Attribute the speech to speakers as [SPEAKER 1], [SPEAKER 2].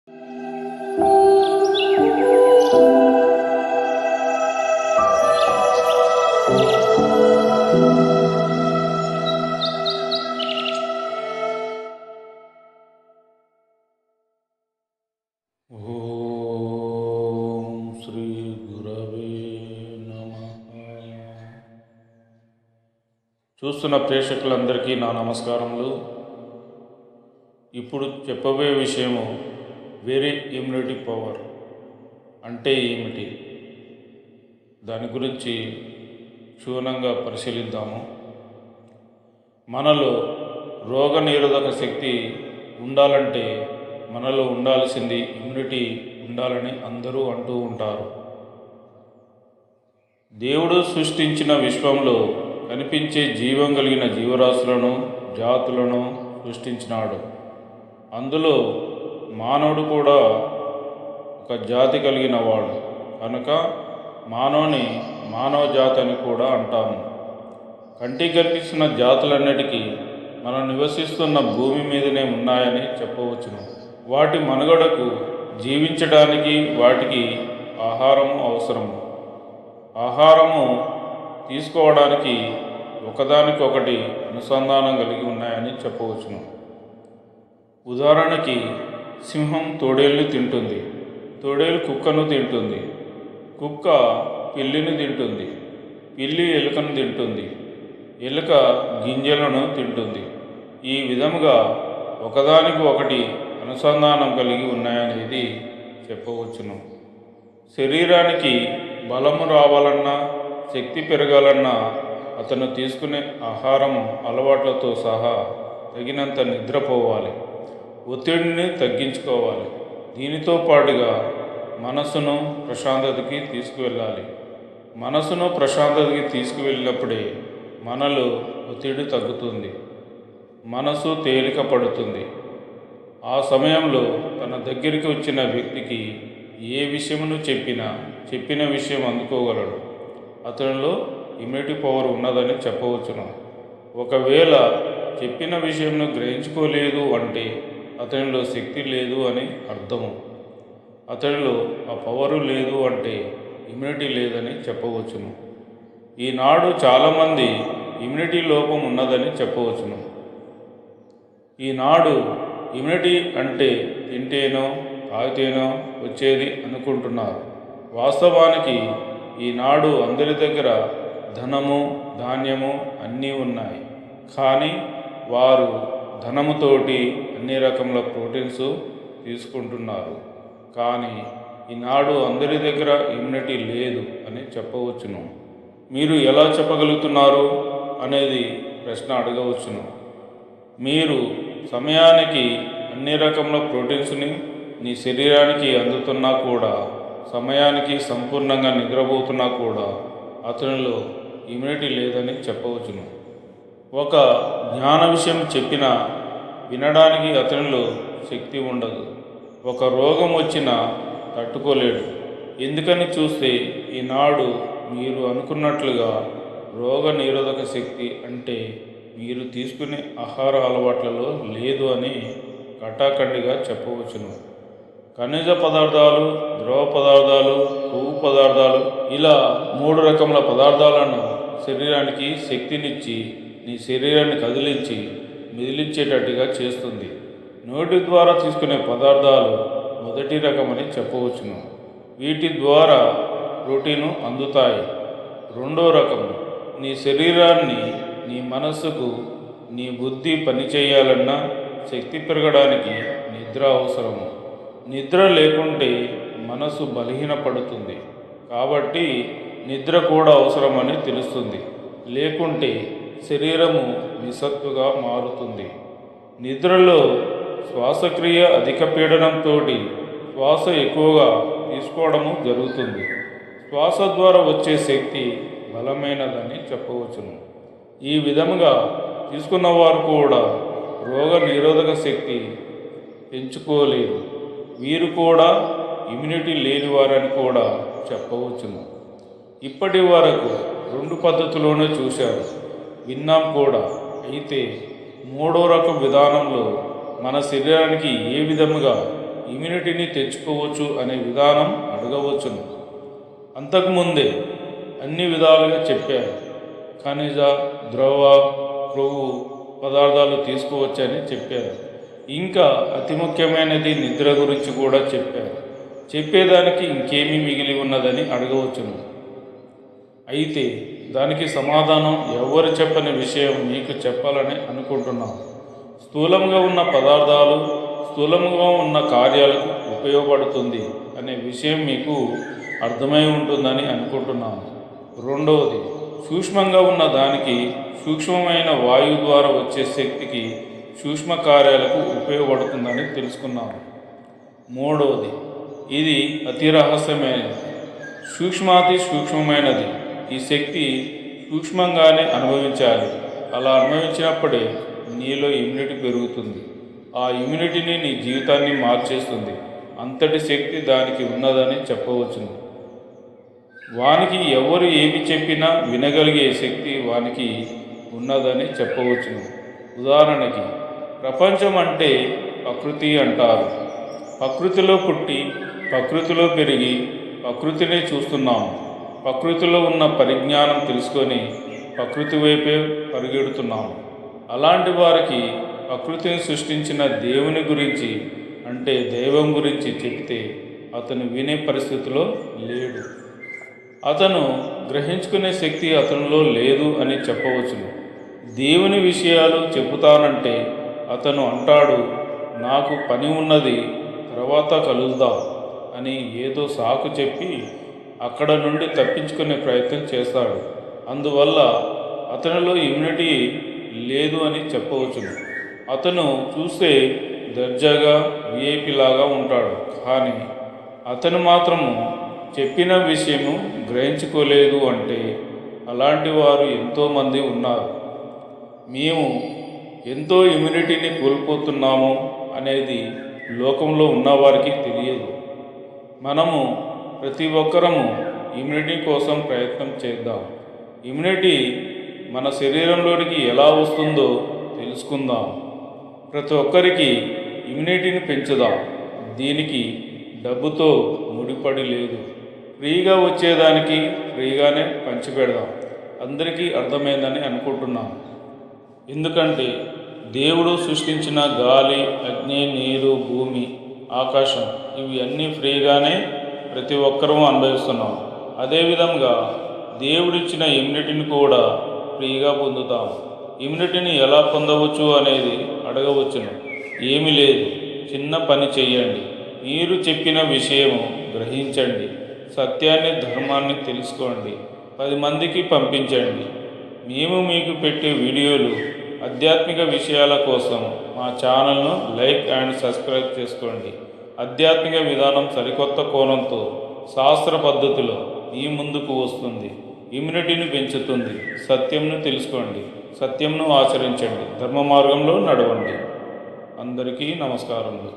[SPEAKER 1] ఓం శ్రీ గురవే నమః. చూస్తున్న ప్రేక్షకులందరికీ నా నమస్కారములు. ఇప్పుడు చెప్పబోయే విషయము వేరే ఇమ్యూనిటీ పవర్ అంటే ఏమిటి, దాని గురించి క్షుణ్ణంగా పరిశీలిద్దాము. మనలో రోగ నిరోధక శక్తి ఉండాలంటే మనలో ఉండాల్సింది ఇమ్యూనిటీ ఉండాలని అందరూ అంటూ ఉంటారు. దేవుడు సృష్టించిన విశ్వంలో కనిపించే జీవం కలిగిన జీవరాశులను, జాతులను సృష్టించినాడు. అందులో మానవుడు కూడా ఒక జాతి కలిగిన వాడు కనుక మానవుని మానవ జాతి అని కూడా అంటాము. కంటికి కనిపిస్తున్న జాతులన్నిటికీ మనం నివసిస్తున్న భూమి మీదనే ఉన్నాయని చెప్పవచ్చును. వాటి మనుగడకు జీవించడానికి వాటికి ఆహారము అవసరము. ఆహారము తీసుకోవడానికి ఒకదానికొకటి అనుసంధానం కలిగి ఉన్నాయని చెప్పవచ్చును. ఉదాహరణకి సింహం తోడేళ్ళని తింటుంది, తోడేలు కుక్కను తింటుంది, కుక్క పిల్లిని తింటుంది, పిల్లి ఎలుకను తింటుంది, ఎలుక గింజలను తింటుంది. ఈ విధముగా ఒకదానికి ఒకటి అనుసంధానం కలిగి ఉన్నాయనేది చెప్పవచ్చును. శరీరానికి బలము రావాలన్నా, శక్తి పెరగాలన్నా అతను తీసుకునే ఆహారము అలవాట్లతో సహా తగినంత నిద్రపోవాలి, ఒత్తిడిని తగ్గించుకోవాలి. దీనితో పాటుగా మనసును ప్రశాంతతకి తీసుకువెళ్ళాలి. మనసును ప్రశాంతతకి తీసుకువెళ్ళినప్పుడే మనలో ఒత్తిడి తగ్గుతుంది, మనసు తేలిక పడుతుంది. ఆ సమయంలో తన దగ్గరికి వచ్చిన వ్యక్తికి ఏ విషయమును చెప్పిన విషయం అందుకోగలడు. అతనిలో ఇమ్యూనిటీ పవర్ ఉన్నదని చెప్పవచ్చును. ఒకవేళ చెప్పిన విషయంను గ్రహించుకోలేదు అంటే అతనిలో శక్తి లేదు అని అర్థము. అతనిలో ఆ పవరు లేదు అంటే ఇమ్యూనిటీ లేదని చెప్పవచ్చును. ఈనాడు చాలామంది ఇమ్యూనిటీ లోపం ఉన్నదని చెప్పవచ్చును. ఈనాడు ఇమ్యూనిటీ అంటే తింటేనో తాగితేనో వచ్చేది అనుకుంటున్నారు. వాస్తవానికి ఈనాడు అందరి దగ్గర ధనము, ధాన్యము అన్నీ ఉన్నాయి. కానీ వారు ధనముతోటి అన్ని రకముల ప్రోటీన్స్ తీసుకుంటున్నారు. కానీ ఈనాడు అందరి దగ్గర ఇమ్యూనిటీ లేదు అని చెప్పవచ్చును. మీరు ఎలా చెప్పగలుగుతున్నారు అనేది ప్రశ్న అడగవచ్చును. మీరు సమయానికి అన్ని రకముల ప్రోటీన్స్ని నీ శరీరానికి అందుతున్నా కూడా, సమయానికి సంపూర్ణంగా నిద్రపోతున్నా కూడా అతనిలో ఇమ్యూనిటీ లేదని చెప్పవచ్చును. ఒక జ్ఞాన విషయం చెప్పినా వినడానికి అతనిలో శక్తి ఉండదు. ఒక రోగం వచ్చినా తట్టుకోలేడు. ఎందుకని చూస్తే ఈనాడు మీరు అనుకున్నట్లుగా రోగ నిరోధక శక్తి అంటే మీరు తీసుకునే ఆహార అలవాట్లలో లేదు అని కటాఖండిగా చెప్పవచ్చును. ఖనిజ పదార్థాలు, ద్రవ పదార్థాలు, కొవ్వు పదార్థాలు ఇలా 3 రకముల పదార్థాలను శరీరానికి శక్తినిచ్చి నీ శరీరాన్ని కదిలించి మిదిలించేటట్టుగా చేస్తుంది. నోటి ద్వారా తీసుకునే పదార్థాలు మొదటి రకమని చెప్పవచ్చును. వీటి ద్వారా ప్రోటీను అందుతాయి. రెండో రకం నీ శరీరాన్ని, నీ మనస్సుకు, నీ బుద్ధి పనిచేయాలన్నా శక్తి పెరగడానికి నిద్ర అవసరము. నిద్ర లేకుంటే మనసు బలహీనపడుతుంది. కాబట్టి నిద్ర కూడా అవసరమని తెలుస్తుంది. లేకుంటే శరీరము నిస్సత్తుగా మారుతుంది. నిద్రలో శ్వాసక్రియ అధిక పీడనంతో శ్వాస ఎక్కువగా తీసుకోవడము జరుగుతుంది. శ్వాస ద్వారా వచ్చే శక్తి బలమైనదని చెప్పవచ్చును. ఈ విధముగా తీసుకున్నవారు కూడా రోగ నిరోధక శక్తి పెంచుకోలేరు. వీరు కూడా ఇమ్యూనిటీ లేనివారని కూడా చెప్పవచ్చును. ఇప్పటి వరకు 2 పద్ధతుల్లోనే చూశారు, విన్నాం కూడా. అయితే 3వ రకం విధానంలో మన శరీరానికి ఏ విధముగా ఇమ్యూనిటీని తెచ్చుకోవచ్చు అనే విధానం అడగవచ్చును. అంతకుముందే అన్ని విధాలుగా చెప్పారు. ఖనిజ, ద్రవ, క్రొవ్వు పదార్థాలు తీసుకోవచ్చని చెప్పారు. ఇంకా అతి ముఖ్యమైనది నిద్ర గురించి కూడా చెప్పారు. చెప్పేదానికి ఇంకేమీ మిగిలి ఉన్నదని అడగవచ్చును. అయితే దానికి సమాధానం ఎవరు చెప్పని విషయం మీకు చెప్పాలని అనుకుంటున్నాను. స్థూలంగా ఉన్న పదార్థాలు స్థూలంగా ఉన్న కార్యాలకు ఉపయోగపడుతుంది అనే విషయం మీకు అర్థమై ఉంటుందని అనుకుంటున్నాను. రెండవది, సూక్ష్మంగా ఉన్న దానికి సూక్ష్మమైన వాయువు ద్వారా వచ్చే శక్తికి సూక్ష్మ కార్యాలకు ఉపయోగపడుతుందని తెలుసుకున్నాము. మూడవది, ఇది అతి రహస్యమైనది, సూక్ష్మాతి సూక్ష్మమైనది. ఈ శక్తి సూక్ష్మంగానే అనుభవించాలి. అలా అనుభవించినప్పుడే నీలో ఇమ్యూనిటీ పెరుగుతుంది. ఆ ఇమ్యూనిటీని నీ జీవితాన్ని మార్చేస్తుంది. అంతటి శక్తి దానికి ఉన్నదని చెప్పవచ్చును. వానికి ఎవరు ఏమి చెప్పినా వినగలిగే శక్తి వానికి ఉన్నదని చెప్పవచ్చును. ఉదాహరణకి, ప్రపంచం అంటే ప్రకృతి అంటారు. ప్రకృతిలో పుట్టి ప్రకృతిలో పెరిగి ప్రకృతిని చూస్తున్నాము. ప్రకృతిలో ఉన్న పరిజ్ఞానం తెలుసుకొని ప్రకృతి వైపే పరిగెడుతున్నాము. అలాంటి వారికి ప్రకృతిని సృష్టించిన దేవుని గురించి అంటే దైవం గురించి చెప్తే అతను వినే పరిస్థితిలో లేడు. అతను గ్రహించుకునే శక్తి అతనిలో లేదు అని చెప్పవచ్చును. దేవుని విషయాలు చెబుతానంటే అతను అంటాడు, నాకు పని ఉన్నది, తర్వాత కలుద్దాం అని ఏదో సాకు చెప్పి అక్కడ నుండి తప్పించుకునే ప్రయత్నం చేస్తాడు. అందువల్ల అతనిలో ఇమ్యూనిటీ లేదు అని చెప్పవచ్చును. అతను చూస్తే దర్జాగా విఐపి లాగా ఉంటాడు, కానీ అతను మాత్రము చెప్పిన విషయము గ్రహించుకోలేదు అంటే అలాంటి వారు ఎంతోమంది ఉన్నారు. మేము ఎంతో ఇమ్యూనిటీని కోల్పోతున్నాము అనేది లోకంలో ఉన్నవారికి తెలియదు. మనము ప్రతి ఒక్కరము ఇమ్యూనిటీ కోసం ప్రయత్నం చేద్దాం. ఇమ్యూనిటీ మన శరీరంలోనికి ఎలా వస్తుందో తెలుసుకుందాం. ప్రతి ఒక్కరికి ఇమ్యూనిటీని పెంచుదాం. దీనికి డబ్బుతో ముడిపడి లేదు. ఫ్రీగా వచ్చేదానికి ఫ్రీగానే పంచిపెడదాం. అందరికీ అర్థమైందని అనుకుంటున్నాను. ఎందుకంటే దేవుడు సృష్టించిన గాలి, అగ్ని, నీరు, భూమి, ఆకాశం ఇవి అన్నీ ఫ్రీగానే ప్రతి ఒక్కరూ అనుభవిస్తున్నాం. అదేవిధంగా దేవుడిచ్చిన ఇమ్యూనిటీని కూడా ఫ్రీగా పొందుతాం. ఇమ్యూనిటీని ఎలా పొందవచ్చు అనేది అడగవచ్చును. ఏమీ లేదు, చిన్న పని చెయ్యండి. మీరు చెప్పిన విషయము గ్రహించండి. సత్యాన్ని, ధర్మాన్ని తెలుసుకోండి. 10 మందికి పంపించండి. మేము మీకు పెట్టే వీడియోలు ఆధ్యాత్మిక విషయాల కోసం మా ఛానల్ను లైక్ అండ్ సబ్స్క్రైబ్ చేసుకోండి. ఆధ్యాత్మిక విధానం సరికొత్త కోణంతో శాస్త్ర పద్ధతిలో మీ ముందుకు వస్తుంది. ఇమ్యూనిటీని పెంచుతుంది. సత్యంను తెలుసుకోండి, సత్యంను ఆచరించండి, ధర్మ మార్గంలో నడవండి. అందరికీ నమస్కారములు.